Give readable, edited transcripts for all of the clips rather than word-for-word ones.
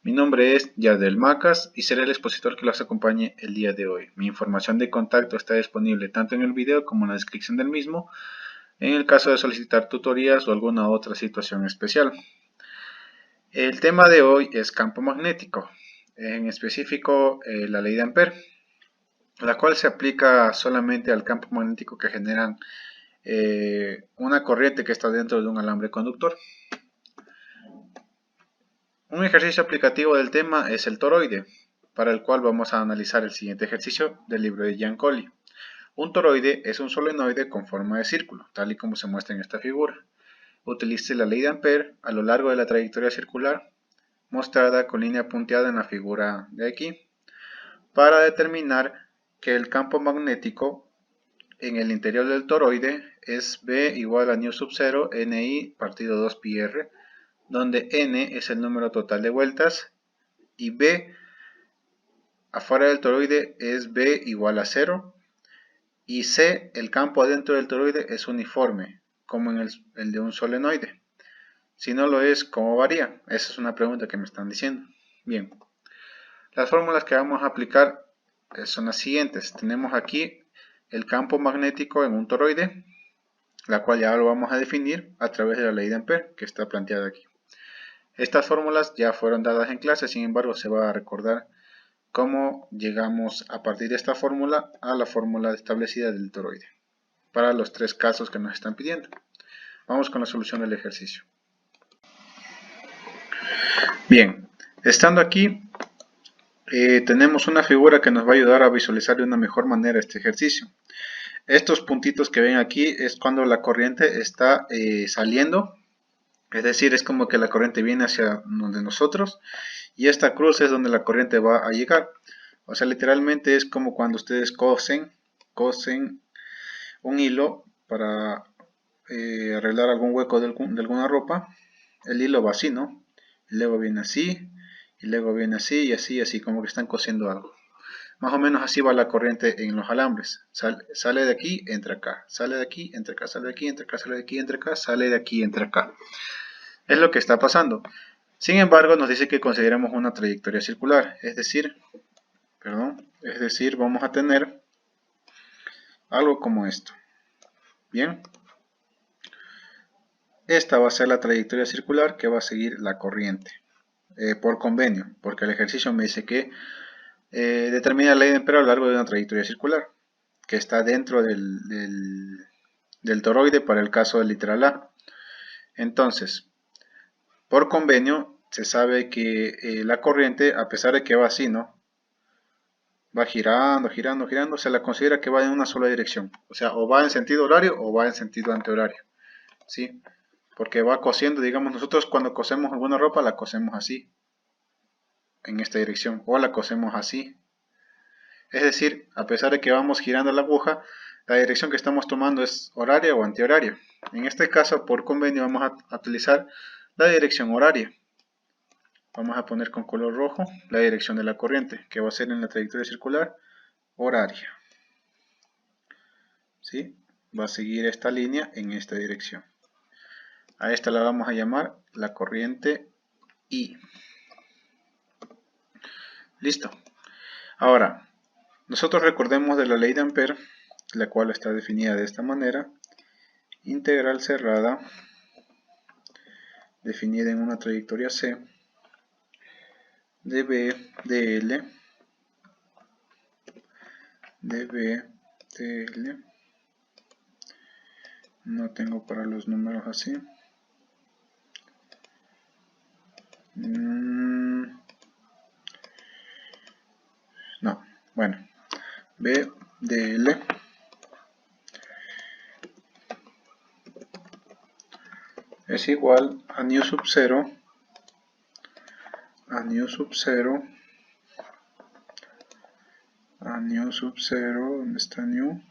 Mi nombre es Yadel Macas y seré el expositor que los acompañe el día de hoy. Mi información de contacto está disponible tanto en el video como en la descripción del mismo, en el caso de solicitar tutorías o alguna otra situación especial. El tema de hoy es campo magnético, en específico la ley de Ampère, la cual se aplica solamente al campo magnético que generan una corriente que está dentro de un alambre conductor. Un ejercicio aplicativo del tema es el toroide, para el cual vamos a analizar el siguiente ejercicio del libro de Giancoli. Un toroide es un solenoide con forma de círculo, tal y como se muestra en esta figura. Utilice la ley de Ampère a lo largo de la trayectoria circular, mostrada con línea punteada en la figura de aquí, para determinar que el campo magnético en el interior del toroide es B igual a nu sub 0 Ni partido 2 pi r, donde n es el número total de vueltas y B afuera del toroide es B igual a 0 y C, el campo adentro del toroide, es uniforme, como en el de un solenoide. Si no lo es, ¿cómo varía? Esa es una pregunta que me están diciendo. Bien, las fórmulas que vamos a aplicar son las siguientes. Tenemos aquí el campo magnético en un toroide, la cual ya lo vamos a definir a través de la ley de Ampère, que está planteada aquí. Estas fórmulas ya fueron dadas en clase, sin embargo se va a recordar cómo llegamos a partir de esta fórmula a la fórmula establecida del toroide, para los tres casos que nos están pidiendo. Vamos con la solución del ejercicio. Bien, estando aquí, tenemos una figura que nos va a ayudar a visualizar de una mejor manera este ejercicio. Estos puntitos que ven aquí es cuando la corriente está saliendo. Es decir, es como que la corriente viene hacia donde nosotros y esta cruz es donde la corriente va a llegar. O sea, literalmente es como cuando ustedes cosen un hilo para arreglar algún hueco de alguna ropa. El hilo va así, ¿no? Y luego viene así, y luego viene así, y así, como que están cosiendo algo. Más o menos así va la corriente en los alambres. Sale de aquí, entra acá. Sale de aquí, entra acá. Sale de aquí, entra acá. Sale de aquí, entra acá. Sale de aquí, entra acá. Es lo que está pasando. Sin embargo, nos dice que consideremos una trayectoria circular. Es decir, vamos a tener algo como esto. Bien. Esta va a ser la trayectoria circular que va a seguir la corriente. Por convenio, porque el ejercicio me dice que determina la ley de Ampère a lo largo de una trayectoria circular, que está dentro del toroide para el caso del literal A. Entonces, por convenio, se sabe que la corriente, a pesar de que va así, ¿no? Va girando, se la considera que va en una sola dirección. O sea, o va en sentido horario o va en sentido antihorario. ¿Sí? Porque va cosiendo, digamos, nosotros cuando cosemos alguna ropa la cosemos así, en esta dirección, o la cosemos así. Es decir, a pesar de que vamos girando la aguja, la dirección que estamos tomando es horaria o antihoraria. En este caso, por convenio, vamos a utilizar la dirección horaria. Vamos a poner con color rojo la dirección de la corriente, que va a ser en la trayectoria circular horaria. ¿Sí? Va a seguir esta línea en esta dirección. A esta la vamos a llamar la corriente I. Listo. Ahora, nosotros recordemos de la ley de Ampère, la cual está definida de esta manera. Integral cerrada, definida en una trayectoria C, de B de L, de B de L. No tengo para los números así. No, bueno. B de L es igual a nu sub 0 ¿dónde está nu?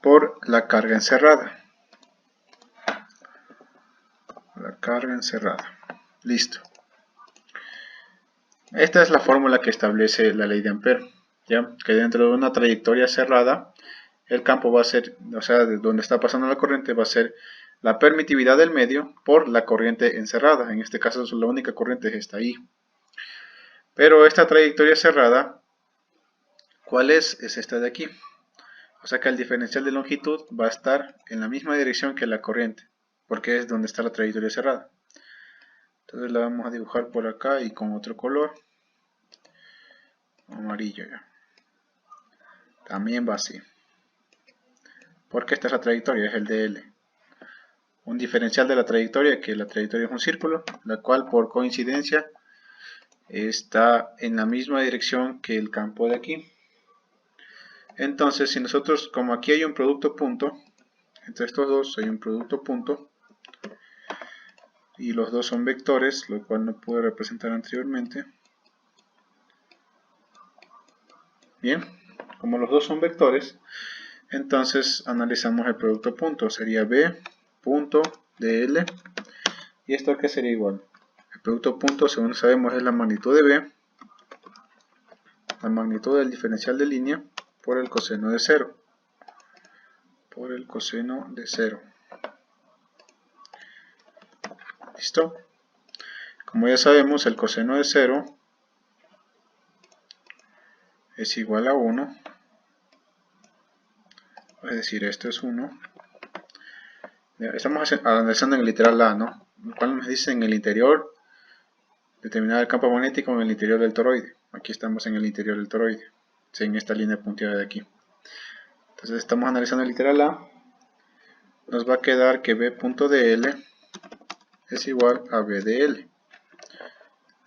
Por la carga encerrada. Listo. Esta es la fórmula que establece la ley de Ampère, ¿ya? Que dentro de una trayectoria cerrada, el campo va a ser, o sea, de donde está pasando la corriente, va a ser la permitividad del medio por la corriente encerrada. En este caso la única corriente es esta I. Pero esta trayectoria cerrada, ¿cuál es? Es esta de aquí. O sea que el diferencial de longitud va a estar en la misma dirección que la corriente, porque es donde está la trayectoria cerrada. Entonces la vamos a dibujar por acá y con otro color, amarillo ya. También va así, porque esta es la trayectoria, es el dl. Un diferencial de la trayectoria, que la trayectoria es un círculo, la cual por coincidencia está en la misma dirección que el campo de aquí. Entonces, si nosotros, como aquí hay un producto punto, entre estos dos hay un producto punto, y los dos son vectores, lo cual no pude representar anteriormente. Bien, como los dos son vectores, entonces analizamos el producto punto, sería B punto dl, y esto que sería igual. El producto punto, según sabemos, es la magnitud de B, la magnitud del diferencial de línea, por el coseno de 0. Por el coseno de 0. ¿Listo? Como ya sabemos, el coseno de 0 es igual a 1. Es decir, esto es 1. Estamos analizando en el literal A, ¿no? Lo cual nos dice en el interior, determinar el campo magnético en el interior del toroide. Aquí estamos en el interior del toroide, en esta línea punteada de aquí. Entonces estamos analizando el literal A. Nos va a quedar que B.dl es igual a BdL.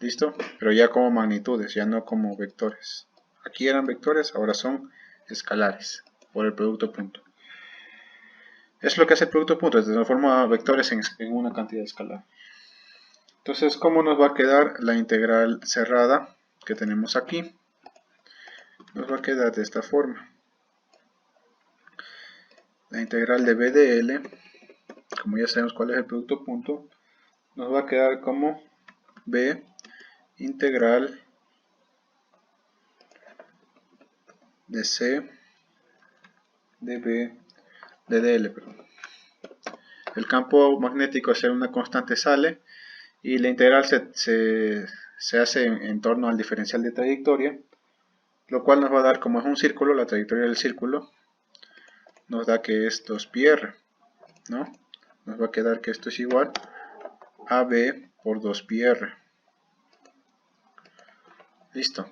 ¿Listo? Pero ya como magnitudes, ya no como vectores. Aquí eran vectores, ahora son escalares por el producto punto. Es lo que hace el producto punto, transforma vectores en una cantidad escalar. Entonces, ¿cómo nos va a quedar la integral cerrada que tenemos aquí? Nos va a quedar de esta forma. La integral de B de L, como ya sabemos cuál es el producto punto, nos va a quedar como B integral de C de B de DL. El campo magnético, si una constante, sale y la integral se hace en torno al diferencial de trayectoria, lo cual nos va a dar, como es un círculo, la trayectoria del círculo nos da que es 2πr, ¿no? Nos va a quedar que esto es igual a B por 2πr. Listo.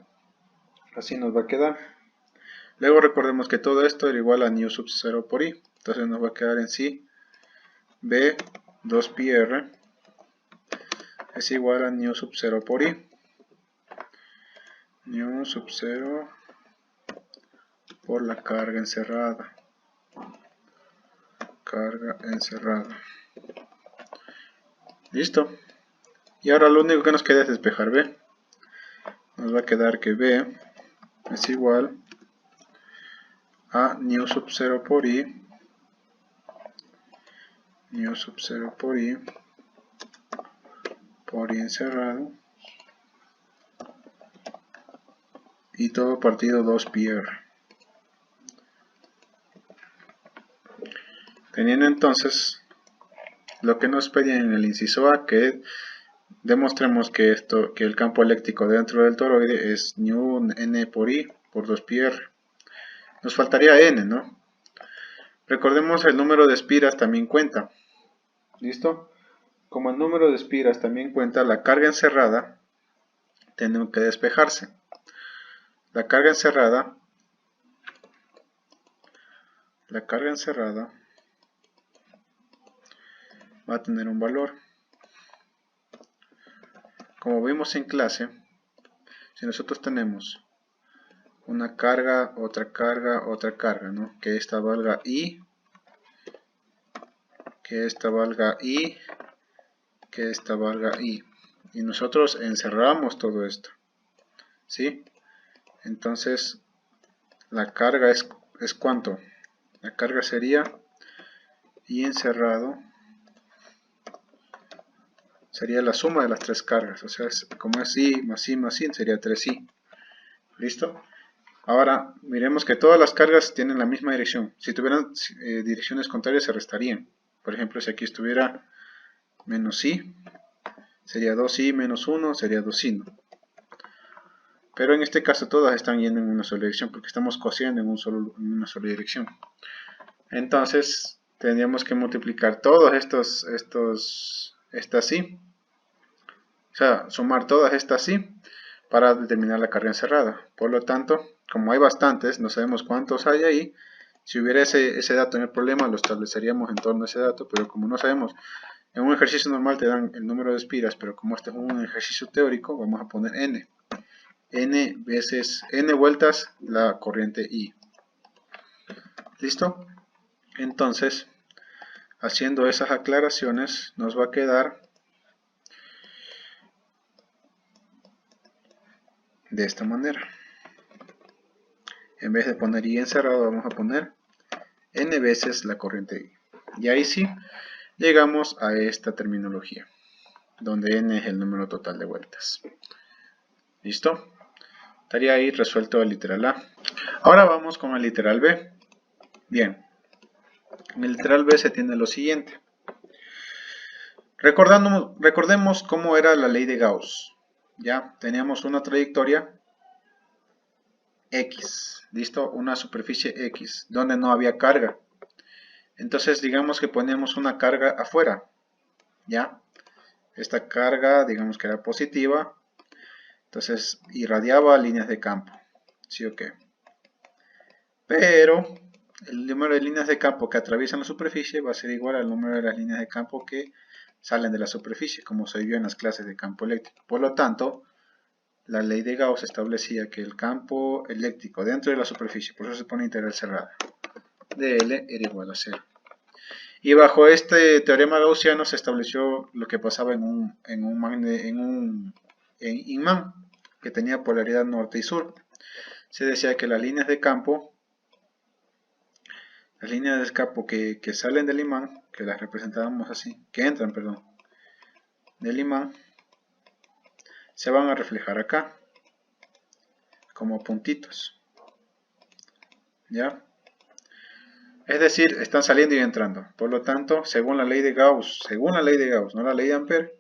Así nos va a quedar. Luego recordemos que todo esto era igual a nu sub 0 por i. Entonces nos va a quedar en sí B 2πr es igual a nu sub 0 por i. Nu sub 0 por la carga encerrada. Carga encerrada. Listo. Y ahora lo único que nos queda es despejar B. Nos va a quedar que B es igual a nu sub 0 por i. Nu sub 0 por i encerrado. Y todo partido 2πr. Teniendo entonces lo que nos pedían en el inciso A, que demostremos que el campo eléctrico dentro del toroide es nu n por i por 2πr. Nos faltaría n, ¿no? Recordemos, el número de espiras también cuenta. ¿Listo? Como el número de espiras también cuenta, la carga encerrada tiene que despejarse. La carga encerrada va a tener un valor. Como vimos en clase, si nosotros tenemos una carga, otra carga, ¿no? Que esta valga I, que esta valga I, que esta valga I. Y nosotros encerramos todo esto, ¿sí? Entonces, la carga es ¿cuánto? La carga sería I encerrado, sería la suma de las tres cargas, o sea, como es I más I más I, sería 3I. ¿Listo? Ahora, miremos que todas las cargas tienen la misma dirección. Si tuvieran direcciones contrarias, se restarían. Por ejemplo, si aquí estuviera menos i, sería 2i menos 1, sería 2i, ¿no? Pero en este caso todas están yendo en una sola dirección porque estamos cosiendo en una sola dirección. Entonces tendríamos que multiplicar todos estas i, o sea, sumar todas estas i para determinar la carga encerrada. Por lo tanto, como hay bastantes, no sabemos cuántos hay ahí. Si hubiera ese dato en el problema, lo estableceríamos en torno a ese dato, pero como no sabemos, en un ejercicio normal te dan el número de espiras, pero como este es un ejercicio teórico, vamos a poner n. N vueltas la corriente I. ¿Listo? Entonces, haciendo esas aclaraciones, nos va a quedar de esta manera. En vez de poner I encerrado, vamos a poner n veces la corriente I. Y ahí sí, llegamos a esta terminología, donde n es el número total de vueltas. ¿Listo? Estaría ahí resuelto el literal A. Ahora vamos con el literal B. Bien, en el literal B se tiene lo siguiente. Recordemos cómo era la ley de Gauss. Ya teníamos una trayectoria X, ¿listo? Una superficie X, donde no había carga. Entonces digamos que poníamos una carga afuera, ¿ya? Esta carga, digamos que era positiva, entonces irradiaba líneas de campo, ¿sí o qué? Pero el número de líneas de campo que atraviesan la superficie va a ser igual al número de las líneas de campo que salen de la superficie, como se vio en las clases de campo eléctrico. Por lo tanto, la ley de Gauss establecía que el campo eléctrico dentro de la superficie, por eso se pone integral cerrada, de L era igual a 0. Y bajo este teorema gaussiano se estableció lo que pasaba en un imán que tenía polaridad norte y sur. Se decía que las líneas de campo que salen del imán, que las representábamos así, que entran, perdón, del imán, se van a reflejar acá, como puntitos, ¿ya? Es decir, están saliendo y entrando. Por lo tanto, según la ley de Gauss, no la ley de Ampère,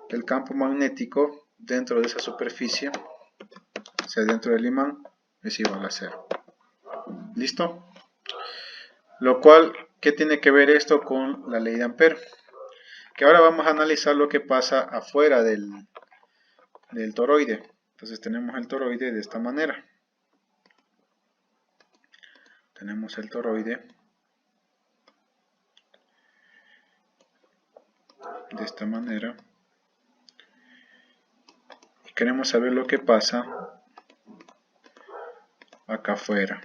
el campo magnético dentro de esa superficie, o sea, dentro del imán, es igual a 0. ¿Listo? Lo cual, ¿qué tiene que ver esto con la ley de Ampère? Que ahora vamos a analizar lo que pasa afuera del toroide. Entonces tenemos el toroide de esta manera. Tenemos el toroide de esta manera. Y queremos saber lo que pasa acá afuera.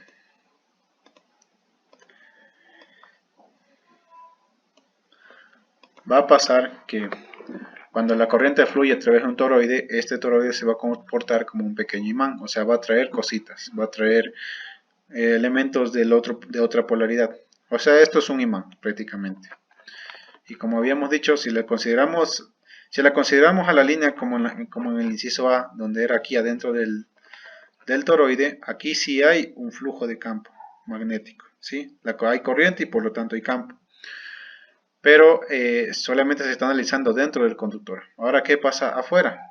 Va a pasar que cuando la corriente fluye a través de un toroide, este toroide se va a comportar como un pequeño imán, o sea, va a traer cositas, va a traer elementos de otra polaridad. O sea, esto es un imán prácticamente. Y como habíamos dicho, si la consideramos a la línea como en el inciso A, donde era aquí adentro del toroide, aquí sí hay un flujo de campo magnético, ¿sí? Hay corriente y por lo tanto hay campo. Pero solamente se está analizando dentro del conductor. Ahora, ¿qué pasa afuera?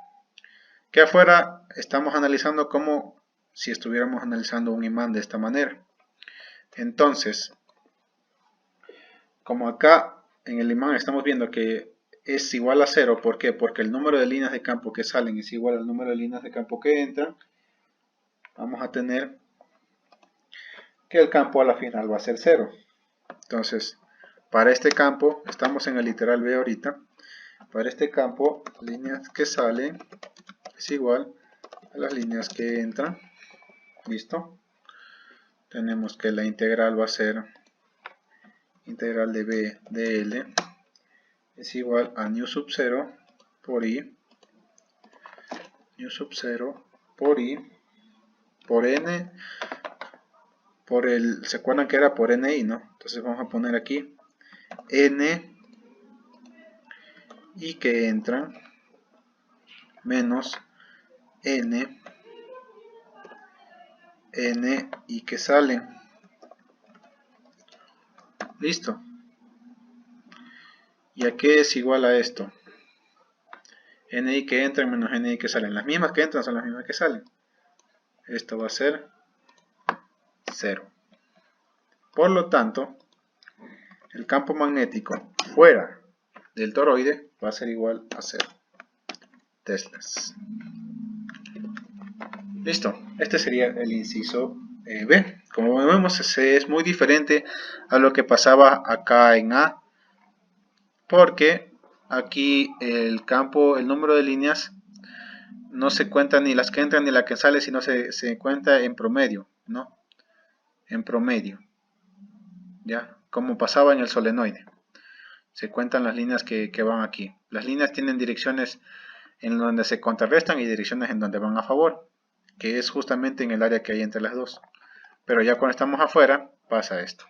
Que afuera estamos analizando como si estuviéramos analizando un imán de esta manera. Entonces, como acá en el imán estamos viendo que es igual a 0, ¿por qué? Porque el número de líneas de campo que salen es igual al número de líneas de campo que entran. Vamos a tener que el campo a la final va a ser 0. Entonces, para este campo, estamos en el literal B ahorita, para este campo, líneas que salen es igual a las líneas que entran. ¿Listo? Tenemos que la integral va a ser integral de B de L es igual a nu sub 0 por I, nu sub 0 por I, por N, ¿se acuerdan que era por NI, no? Entonces vamos a poner aquí N y que entran menos N y que salen. Listo. ¿Y a qué es igual a esto? NI que entran menos NI que salen. Las mismas que entran son las mismas que salen. Esto va a ser 0. Por lo tanto, el campo magnético fuera del toroide va a ser igual a 0 teslas. Listo, este sería el inciso B. Como vemos, es muy diferente a lo que pasaba acá en A, porque aquí el número de líneas no se cuenta ni las que entran ni la que sale, sino se cuenta en promedio, ¿no? En promedio, ¿ya? Como pasaba en el solenoide. Se cuentan las líneas que van aquí. Las líneas tienen direcciones en donde se contrarrestan y direcciones en donde van a favor, que es justamente en el área que hay entre las dos. Pero ya cuando estamos afuera, pasa esto.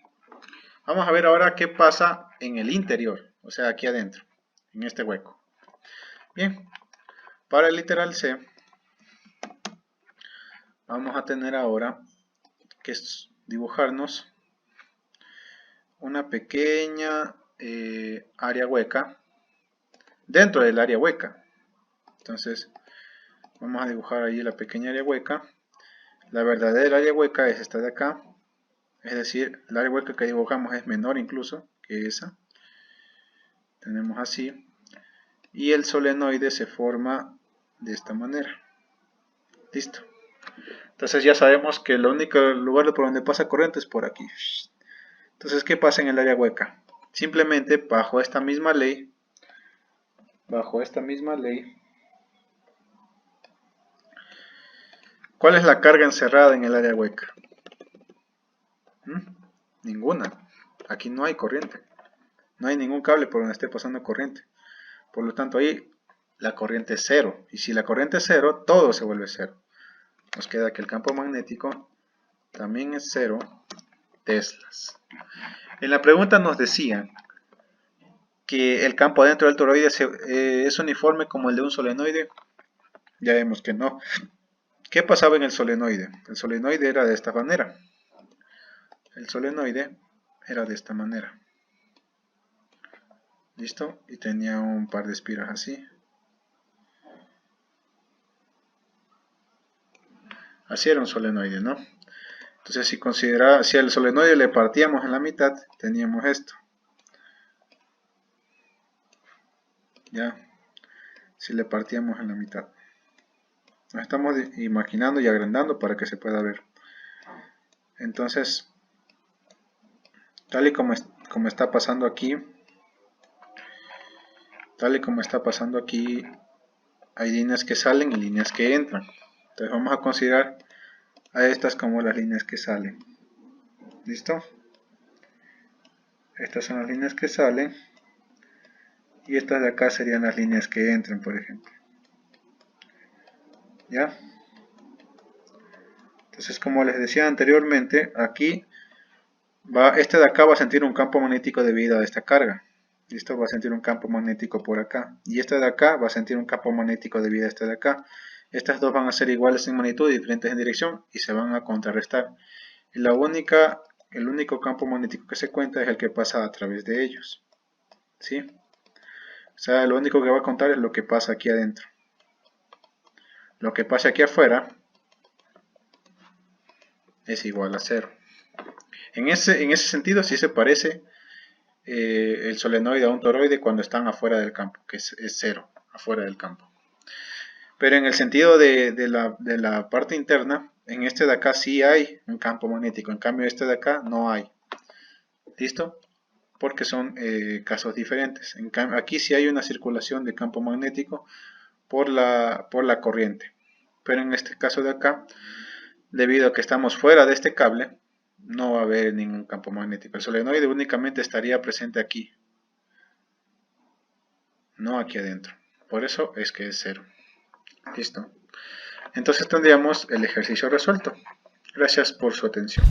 Vamos a ver ahora qué pasa en el interior, o sea, aquí adentro, en este hueco. Bien, para el literal C, vamos a tener ahora que dibujarnos una pequeña área hueca dentro del área hueca. Entonces, vamos a dibujar ahí la pequeña área hueca. La verdadera área hueca es esta de acá. Es decir, el área hueca que dibujamos es menor incluso que esa. Tenemos así. Y el solenoide se forma de esta manera. Listo. Entonces ya sabemos que el único lugar por donde pasa corriente es por aquí. Entonces, ¿qué pasa en el área hueca? Simplemente bajo esta misma ley, ¿cuál es la carga encerrada en el área hueca? Ninguna. Aquí no hay corriente. No hay ningún cable por donde esté pasando corriente. Por lo tanto, ahí la corriente es 0. Y si la corriente es 0, todo se vuelve 0. Nos queda que el campo magnético también es 0 teslas. En la pregunta nos decían que el campo dentro del toroide es uniforme como el de un solenoide. Ya vemos que no. ¿Qué pasaba en el solenoide? El solenoide era de esta manera. ¿Listo? Y tenía un par de espiras así. Así era un solenoide, ¿no? Entonces, si al solenoide le partíamos en la mitad, teníamos esto. ¿Ya? Si le partíamos en la mitad. Nos estamos imaginando y agrandando para que se pueda ver. Entonces, tal y como está pasando aquí, hay líneas que salen y líneas que entran. Entonces vamos a considerar a estas como las líneas que salen. ¿Listo? Estas son las líneas que salen. Y estas de acá serían las líneas que entran, por ejemplo. ¿Ya? Entonces, como les decía anteriormente, aquí este de acá va a sentir un campo magnético debido a esta carga. Esto va a sentir un campo magnético por acá. Y este de acá va a sentir un campo magnético debido a este de acá. Estas dos van a ser iguales en magnitud y diferentes en dirección y se van a contrarrestar. Y el único campo magnético que se cuenta es el que pasa a través de ellos. ¿Sí? O sea, lo único que va a contar es lo que pasa aquí adentro. Lo que pasa aquí afuera es igual a 0. En ese sentido sí se parece el solenoide a un toroide cuando están afuera del campo, que es 0, afuera del campo. Pero en el sentido de la parte interna, en este de acá sí hay un campo magnético, en cambio este de acá no hay. ¿Listo? Porque son casos diferentes. Aquí sí hay una circulación de campo magnético por la corriente. Pero en este caso de acá, debido a que estamos fuera de este cable, no va a haber ningún campo magnético. El solenoide únicamente estaría presente aquí, no aquí adentro. Por eso es que es 0. Listo. Entonces tendríamos el ejercicio resuelto. Gracias por su atención.